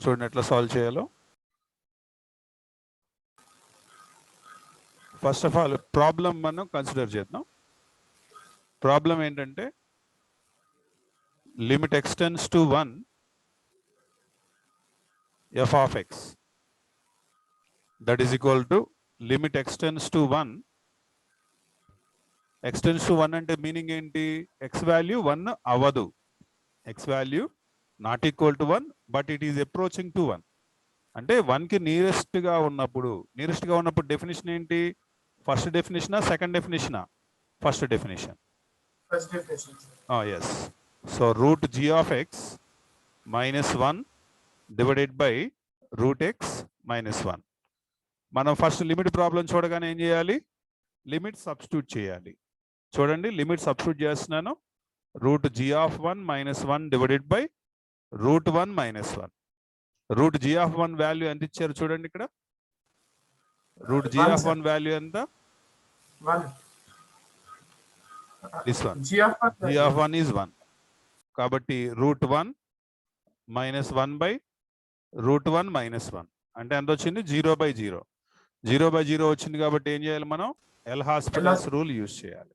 చూడండి ఎట్లా సాల్వ్ చేయాలో. ఫస్ట్ ఆఫ్ ఆల్ ప్రాబ్లం మనం కన్సిడర్ చేద్దాం. ప్రాబ్లం ఏంటంటే limit x tends to 1 f of x that is equal to limit x tends to 1. x tends to 1 అంటే meaning ఏంటి? x value 1 అవ్వదు. x value not equal to 1 but it is approaching to 1. అంటే 1కి నియరెస్ట్గా ఉన్నప్పుడు definition ఏంటి? First డెఫినేషనా second డెఫినేషనా? First definition. Yes. So root g of x minus 1 divided by root X minus 1. మనం ఫస్ట్ లిమిట్ ప్రాబ్లం చూడగానే ఏం చేయాలి? లిమిట్ సబ్స్టిట్యూట్ చేయాలి. చూడండి లిమిట్ సబ్స్టిట్యూట్ చేస్తున్నాను. Root g of 1 minus 1 divided by root 1 minus 1. Root g of 1 value ఎంత ఇచ్చారు చూడండి ఇక్కడ. రూట్ g of 1 వాల్యూ ఎంత? 1. This one. g of 1 is 1. కాబట్టి root 1 minus 1 by root 1 minus 1 అంటే ఎంత వచ్చింది? 0/0. 0/0 వచ్చింది కాబట్టి ఏం చేయాలి మనం? ఎల్ హాస్పిటల్స్ రూల్ యూజ్ చేయాలి.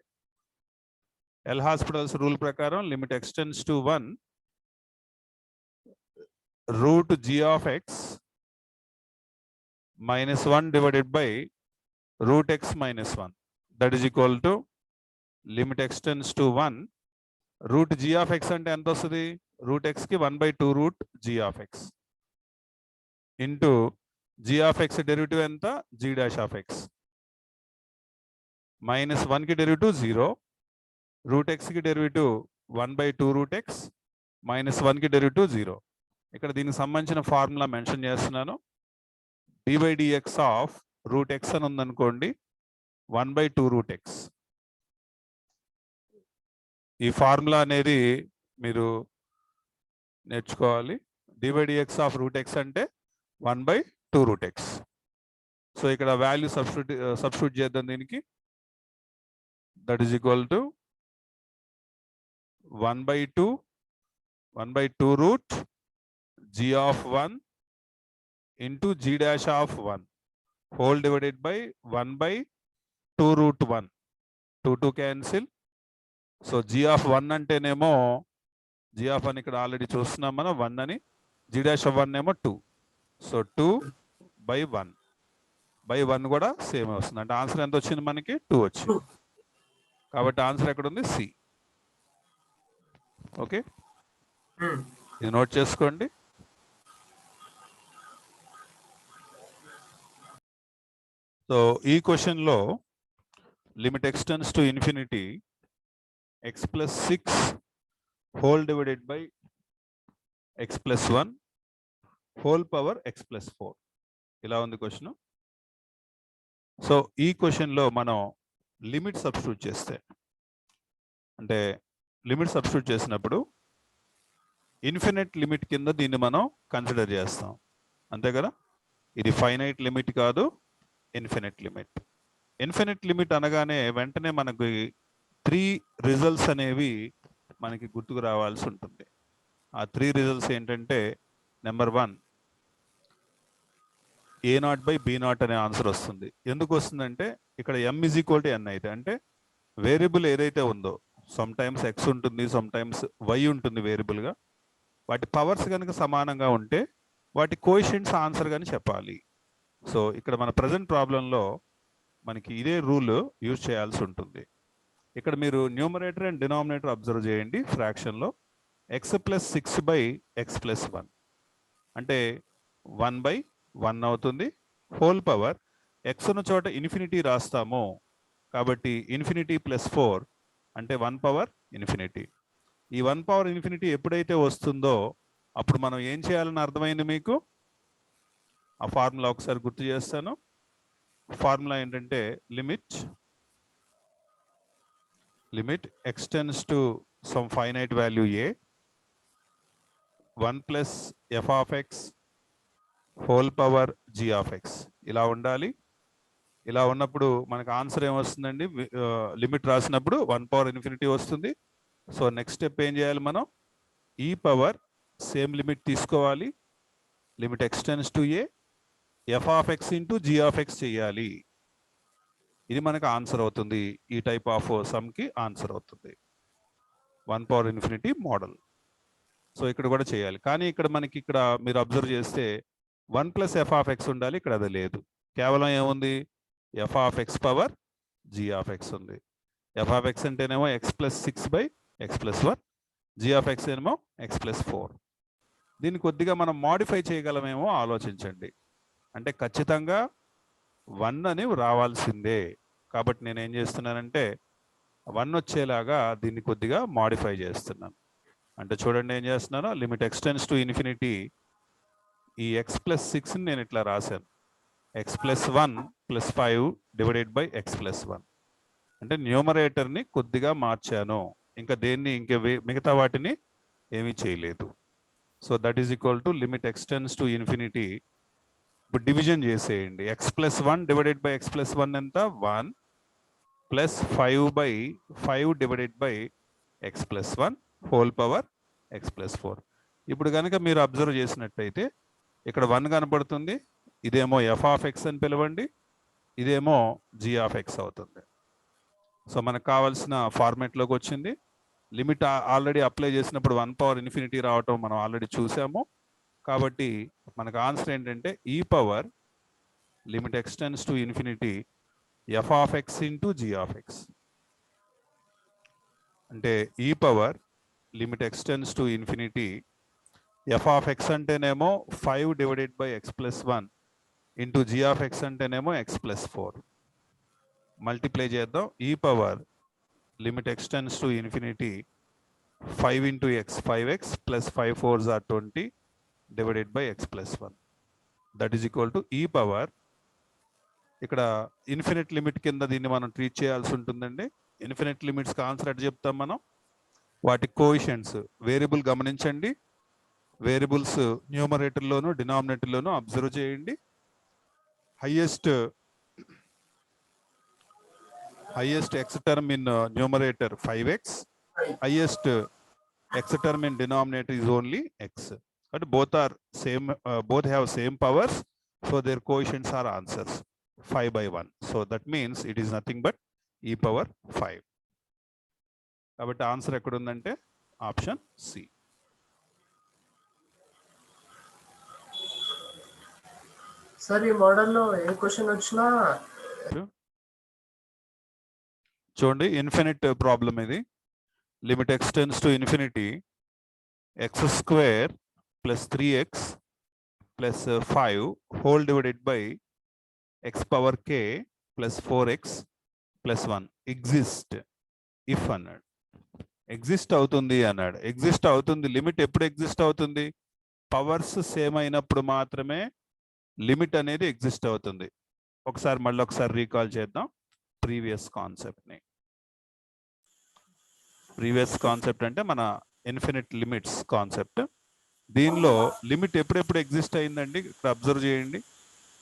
ఎల్ హాస్పిటల్స్ రూల్ ప్రకారం limit x tends to 1 root g of x minus 1 divided by root x minus 1 that is equal to limit x tends to 1 root g of x అంటే ఎంత వస్తుంది? Route x కి 1/2 root g of x into g of x derivative ఎంత? g dash of x minus 1కి derivative 0, root ఎక్స్కి derivative 1/2 root X minus 1కి derivative 0. ఇక్కడ దీనికి సంబంధించిన ఫార్ములా మెన్షన్ చేస్తున్నాను. d/dx ఆఫ్ రూట్ ఎక్స్ అని ఉందనుకోండి, 1/2 రూట్ ఎక్స్. ఈ ఫార్ములా అనేది మీరు నేర్చుకోవాలి. d/dx ఆఫ్ రూట్ ఎక్స్ అంటే 1/2 రూట్ ఎక్స్. సో ఇక్కడ వాల్యూ సబ్స్టిట్యూట్ చేద్దాం దీనికి. That is equal to 1/2 root g of 1 into g dash of 1 whole divided by 1/2 root 1. 2 cancel. So g of 1 అంటేనేమో g of 1 ఇక్కడ already చూస్తున్నాం మనం 1 అని. g dash of 1 ఏమో 2. సో 2/1 కూడా సేమ్ వస్తుంది. అంటే ఆన్సర్ ఎంత వచ్చింది మనకి? 2 వచ్చింది. కాబట్టి ఆన్సర్ ఎక్కడ ఉంది? సి. ఓకే, ఇది నోట్ చేసుకోండి. సో ఈ క్వశ్చన్లో limit x tends to infinity x plus 6 whole divided by x plus 1 whole power x plus 4 ఇలా ఉంది క్వశ్చన్. సో ఈ క్వశ్చన్లో మనం లిమిట్ సబ్స్టిట్యూట్ చేస్తే, అంటే లిమిట్ సబ్స్టిట్యూట్ చేసినప్పుడు ఇన్ఫినిట్ లిమిట్ కింద దీన్ని మనం కన్సిడర్ చేస్తాం, అంతే కదా. ఇది ఫైనైట్ లిమిట్ కాదు, ఇన్ఫినిట్ లిమిట్. ఇన్ఫినిట్ లిమిట్ అనగానే వెంటనే మనకి 3 రిజల్ట్స్ అనేవి మనకి గుర్తుకు రావాల్సి ఉంటుంది. ఆ 3 రిజల్ట్స్ ఏంటంటే, నెంబర్ 1 a0/b0 అనే ఆన్సర్ వస్తుంది. ఎందుకు వస్తుందంటే ఇక్కడ m = n అయితే, అంటే వేరియబుల్ ఏదైతే ఉందో, సమ్ టైమ్స్ x ఉంటుంది, సమ్ టైమ్స్ y ఉంటుంది వేరియబుల్గా. వాటి పవర్స్ కనుక సమానంగా ఉంటే వాటి కోఎఫిషియెంట్స్ ఆన్సర్ కానీ చెప్పాలి. సో ఇక్కడ మన ప్రజెంట్ ప్రాబ్లంలో మనకి ఇదే రూల్ యూజ్ చేయాల్సి ఉంటుంది. ఇక్కడ మీరు న్యూమరేటర్ అండ్ డినామినేటర్ అబ్జర్వ్ చేయండి. ఫ్రాక్షన్లో x ప్లస్ 6/x ప్లస్ 1 అంటే 1/1 అవుతుంది. హోల్ పవర్ x ఉన్న చోట ఇన్ఫినిటీ రాస్తాము కాబట్టి ఇన్ఫినిటీ ప్లస్ 4 అంటే 1 పవర్ ఇన్ఫినిటీ. ఈ 1 పవర్ ఇన్ఫినిటీ ఎప్పుడైతే వస్తుందో అప్పుడు మనం ఏం చేయాలని అర్థమైంది మీకు. ఆ ఫార్ములా ఒకసారి గుర్తు చేస్తాను. ఫార్ములా ఏంటంటే limit x tends to some finite value a 1 plus f of x whole power g of x ఇలా ఉండాలి. ఇలా ఉన్నప్పుడు మనకు ఆన్సర్ ఏమొస్తుందండి? లిమిట్ రాసినప్పుడు 1 పవర్ ఇన్ఫినిటీ వస్తుంది. సో నెక్స్ట్ స్టెప్ ఏం చేయాలి మనం? ఈ పవర్ సేమ్ లిమిట్ తీసుకోవాలి, limit x tends to a f of x into g of x చేయాలి. ఇది మనకు ఆన్సర్ అవుతుంది. ఈ టైప్ ఆఫ్ సమ్కి ఆన్సర్ అవుతుంది 1∞ మోడల్. సో ఇక్కడ కూడా చేయాలి. కానీ ఇక్కడ మనకి ఇక్కడ మీరు అబ్జర్వ్ చేస్తే 1 ప్లస్ ఎఫ్ ఆఫ్ ఎక్స్ ఉండాలి. ఇక్కడ అది లేదు. కేవలం ఏముంది? F of x power g of x ఉంది. ఎఫ్ ఆఫ్ ఎక్స్ అంటేనేమో x plus 6/x+1, g of x ఏమో x+4. దీన్ని కొద్దిగా మనం మాడిఫై చేయగలమేమో ఆలోచించండి. అంటే ఖచ్చితంగా 1 అని రావాల్సిందే. కాబట్టి నేను ఏం చేస్తున్నానంటే 1 వచ్చేలాగా దీన్ని కొద్దిగా మాడిఫై చేస్తున్నాను. అంటే చూడండి ఏం చేస్తున్నాను. లిమిట్ ఎక్స్టెన్స్ టు ఇన్ఫినిటీ ఈ x+6ని నేను ఇట్లా రాశాను. x+1 + 5 divided by x+1. అంటే న్యూమరేటర్ని కొద్దిగా మార్చాను. ఇంకా దేన్ని మిగతా వాటిని ఏమీ చేయలేదు. So that is equal to limit x tends to infinity. ఇప్పుడు డివిజన్ చేసేయండి. x+1 డివైడెడ్ బై x+1 ఎంత? 1 plus 5/5 divided by x+1 whole power x+4. ఇప్పుడు కనుక మీరు అబ్జర్వ్ చేసినట్టయితే ఇక్కడ 1 కనపడుతుంది. ఇదేమో ఎఫ్ ఆఫ్ ఎక్స్ అని పిలవండి, ఇదేమో జీ ఆఫ్ ఎక్స్ అవుతుంది. సో మనకు కావాల్సిన ఫార్మేట్లోకి వచ్చింది. లిమిట్ ఆల్రెడీ అప్లై చేసినప్పుడు 1∞ రావటం మనం ఆల్రెడీ చూసాము. కాబట్టి మనకు ఆన్సర్ ఏంటంటే ఈ power limit x tends to infinity f of x into g of X. అంటే ఈ power limit x tends to infinity f of x అంటేనేమో 5 divided by x+1 into g of x అంటేనేమో x+4. మల్టిప్లై చేద్దాం. ఈ power limit x tends to infinity 5 into x 5x plus 5 4s are 20 divided by x+1. That is equal to ఈ power. ఇక్కడ infinite limit కింద దీన్ని మనం treat చేయాల్సి ఉంటుందండి. ఇన్ఫినిట్ లిమిట్స్కి ఆన్సర్ ఎట్ చెప్తాం మనం. వాటి కోఎఫిషియెంట్స్ వేరియబుల్ గమనించండి. వేరియబుల్స్ న్యూమరేటర్లోను డినామినేటర్లోను అబ్జర్వ్ చేయండి. Highest X term in numerator 5x, highest X term in denominator is only x. But both have same powers, so their coefficients are answers 5/1. So that means it is nothing but e power 5. కాబట్టి answer ఎక్కడ ఉందంటే option C. Sir ఈ మోడల్లో ఏ question వచ్చినా చూడండి, infinite problem ఇది. Limit x tends to infinity x² plus 3x plus 5 whole divided by x power k plus 4x plus 1 exist if అన్నాడు. Exist అవుతుంది అన్నాడు. ఎగ్జిస్ట్ అవుతుంది. లిమిట్ ఎప్పుడు ఎగ్జిస్ట్ అవుతుంది? పవర్స్ సేమ్ అయినప్పుడు మాత్రమే లిమిట్ అనేది ఎగ్జిస్ట్ అవుతుంది. మళ్ళీ ఒకసారి రీకాల్ చేద్దాం ప్రీవియస్ కాన్సెప్ట్ని. ప్రీవియస్ కాన్సెప్ట్ అంటే మన ఇన్ఫినిట్ లిమిట్స్ కాన్సెప్ట్. దీనిలో లిమిట్ ఎప్పుడెప్పుడు ఎగ్జిస్ట్ అయిందండి? ఇక్కడ అబ్జర్వ్ చేయండి.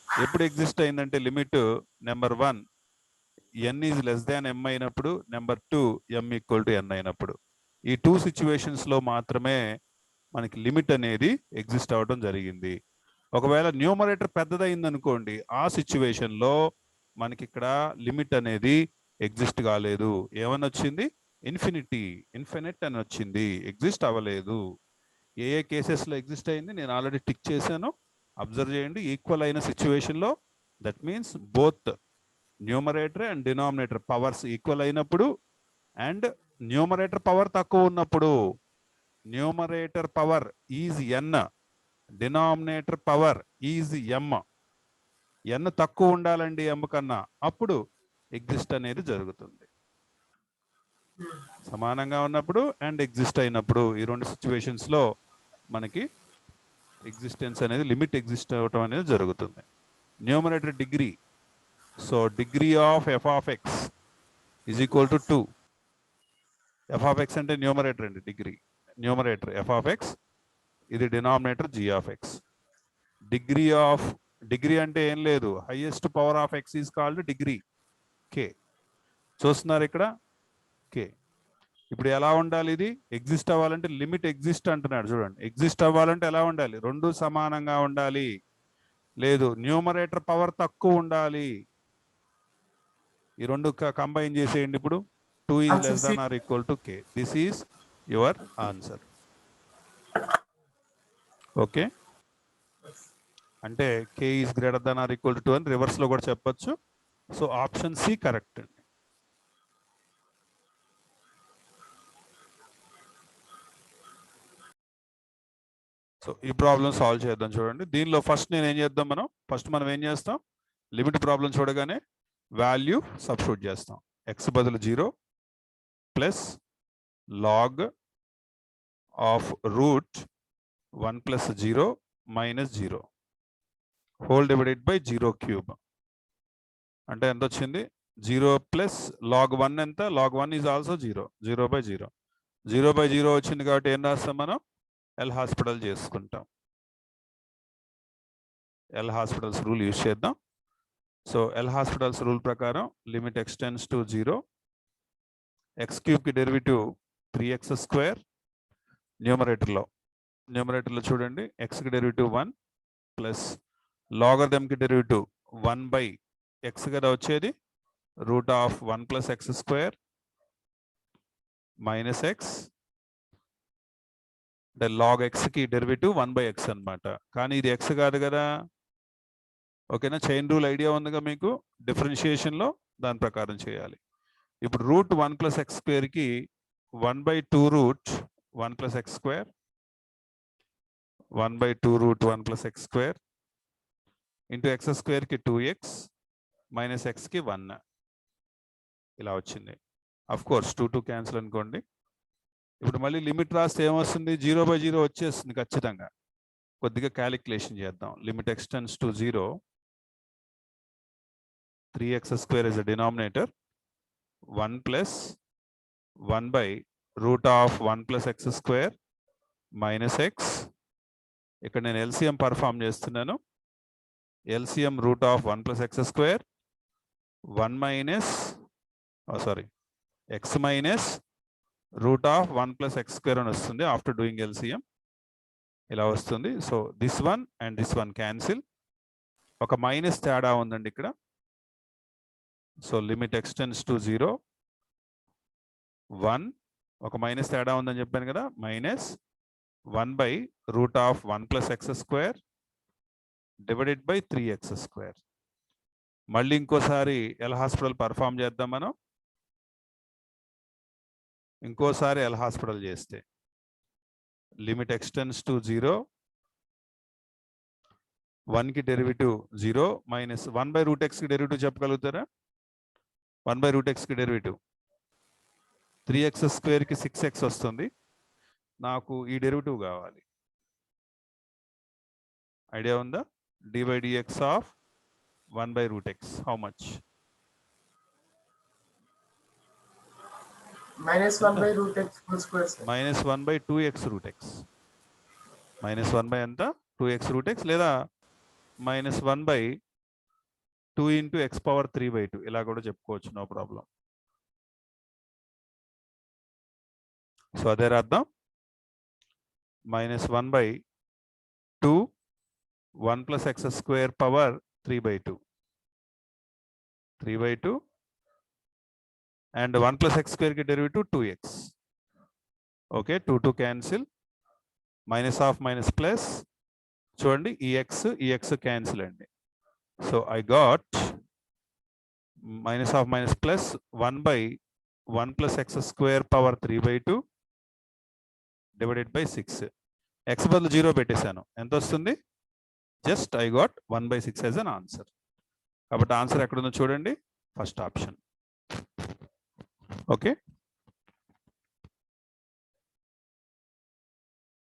ఎప్పుడు ఎగ్జిస్ట్ అయిందంటే limit number 1 n is less than m అయినప్పుడు, number 2 m equal to n అయినప్పుడు. ఈ 2 సిచ్యువేషన్స్లో మాత్రమే మనకి లిమిట్ అనేది ఎగ్జిస్ట్ అవ్వడం జరిగింది. ఒకవేళ న్యూమరేటర్ పెద్దదైంది అనుకోండి, ఆ సిచ్యువేషన్లో మనకి ఇక్కడ లిమిట్ అనేది ఎగ్జిస్ట్ కాలేదు. ఏమని వచ్చింది? ఇన్ఫినిట్ అని వచ్చింది, ఎగ్జిస్ట్ అవ్వలేదు. ఏ కేసెస్లో ఎగ్జిస్ట్ అయింది నేను ఆల్రెడీ టిక్ చేశాను. అబ్జర్వ్ చేయండి. ఈక్వల్ అయిన సిచ్యువేషన్లో, that means both numerator and denominator powers equal అయినప్పుడు, అండ్ న్యూమరేటర్ పవర్ తక్కువ ఉన్నప్పుడు. Numerator power is n, denominator power is m. n తక్కువ ఉండాలండి m కన్నా, అప్పుడు ఎగ్జిస్ట్ అనేది జరుగుతుంది. సమానంగా ఉన్నప్పుడు అండ్ ఎగ్జిస్ట్ అయినప్పుడు, ఈ 2 సిచ్యువేషన్స్లో మనకి ఎగ్జిస్టెన్స్ అనేది, లిమిట్ ఎగ్జిస్ట్ అవ్వటం అనేది జరుగుతుంది. Numerator degree. So degree of F of X is equal to 2. F of X అంటే న్యూమరేటర్ అండి, న్యూమరేటర్ ఎఫ్ ఆఫ్ ఎక్స్, ఇది denominator G of X. Degree అంటే ఏం లేదు, highest power of X is called degree, okay. చూస్తున్నారు ఇక్కడ కే. ఇప్పుడు ఎలా ఉండాలి? ఇది ఎగ్జిస్ట్ అవ్వాలంటే లిమిట్ ఎగ్జిస్ట్ అంటున్నాడు చూడండి. ఎగ్జిస్ట్ అవ్వాలంటే ఎలా ఉండాలి? రెండు సమానంగా ఉండాలి. లేదు, న్యూమరేటర్ పవర్ తక్కువ ఉండాలి. ఈ రెండు కంబైన్ చేసేయండి. ఇప్పుడు 2 is less than or equal to k. This is your answer. Okay, అంటే k is greater than or equal to 2 అని రివర్స్ లో కూడా చెప్పొచ్చు. సో ఆప్షన్ సి కరెక్ట్ అండి. సో ఈ ప్రాబ్లం సాల్వ్ చేద్దాం. చూడండి, దీనిలో ఫస్ట్ నేను ఏం చేద్దాం, మనం ఏం చేస్తాం, లిమిట్ ప్రాబ్లం చూడగానే వాల్యూ సబ్స్టిట్యూట్ చేస్తాం. ఎక్స్ బదులు 0 plus log of root 1 plus 0 minus 0 whole divided by 0 cube. అంటే ఎంత వచ్చింది? 0 ప్లస్ లాగ్ 1 ఎంత? Log 1 is also 0. 0 by 0, 0 by 0 వచ్చింది కాబట్టి ఏం రాస్తాం మనం? ఎల్ హాస్పిటల్ చేసుకుంటాం. ఎల్ హాస్పిటల్స్ రూల్ యూజ్ చేద్దాం. సో ఎల్ హాస్పిటల్స్ రూల్ ప్రకారం limit x tends to 0, x cube కి డెరివేటివ్ 3x స్క్వేర్. న్యూమరేటర్లో చూడండి, ఎక్స్ కి డెరివేటివ్ 1 ప్లస్ లాగరిథమ్ కి డెరివేటివ్ 1 బై ఎక్స్ కదా వచ్చేది, route of 1 plus x square minus X. అంటే లాగ్ ఎక్స్ కి డెరివేటివ్ 1 బై ఎక్స్ అనమాట. కానీ ఇది ఎక్స్ కాదు కదా. ఓకేనా? చైన్ రూల్ ఐడియా ఉందిగా మీకు. డిఫరెన్షియేషన్ లో దాని ప్రకారం చేయాలి. ఇప్పుడు రూట్ 1 ప్లస్ ఎక్స్ స్క్వేర్ కి 1 by 2 root 1 plus x square, 1 by 2 root 1 plus x square into x square కి 2x మైనస్ ఎక్స్ కి 1 ఇలా వచ్చింది. అఫ్ కోర్స్ 2 2 క్యాన్సిల్ అనుకోండి. ఇప్పుడు మళ్ళీ లిమిట్ రాస్తే ఏమొస్తుంది? 0 బై 0 వచ్చేస్తుంది ఖచ్చితంగా. కొద్దిగా క్యాలిక్యులేషన్ చేద్దాం. Limit x tends to 0, 3x square is the denominator, 1 plus 1 by root of 1 plus x square minus x. ఇక్కడ నేను ఎల్సిఎం పర్ఫామ్ చేస్తున్నాను. LCM root of 1 plus x square 1 minus x minus root of 1 plus x square అని వస్తుంది after doing LCM. ఇలా వస్తుంది. So this one and this one cancel. ఒక minus తేడా ఉందండి ఇక్కడ. సో లిమిట్ ఎక్స్టెండ్స్ టు 0, 1 ఒక మైనస్ తేడా ఉందని చెప్పాను కదా, minus 1 by root of 1 plus x square divided by 3x square. మళ్ళీ ఇంకోసారి ఎల్ హాస్పిటల్ పర్ఫామ్ చేద్దాం మనం. ఇంకోసారి ఎల్ హాస్పిటల్ చేస్తే లిమిట్ ఎక్స్టెండ్స్ టు 0, 1 కి derivative 0 minus 1 by root X కి డెరివేటివ్ చెప్పగలుగుతారా? 1 బై రూట్ ఎక్స్ కి డెరివేటివ్ 3x స్క్వేర్ కి 6x వస్తుంది. నాకు ఈ డెరివేటివ్ కావాలి. ఐడియా ఉందా? dy dx of 1 by root X how much? minus 1 by root x whole square, sir. Minus 1 by 2x route X. Minus 1 by ఎంత? 2x root x, లేదా minus 1 by 2 into X power 3/2 ఇలా కూడా చెప్పుకోవచ్చు, no problem. So అదే రాద్దాం. Minus 1 by 2 1 plus x square power 3/2 3/2 and 1 plus x square కి derivative 2x. Okay, 2 2 cancel, minus of minus plus. చూడండి, ఈ ఎక్స్ క్యాన్సిల్ అండి. So I got minus of minus plus 1 by 1 plus x square power 3/2 divided by 6. X బదులు 0 పెట్టేశాను. ఎంత వస్తుంది? Just I got 1 by 6 as an answer. కాబట్టి answer ఎక్కడుందో చూడండి, ఫస్ట్ ఆప్షన్. ఓకే.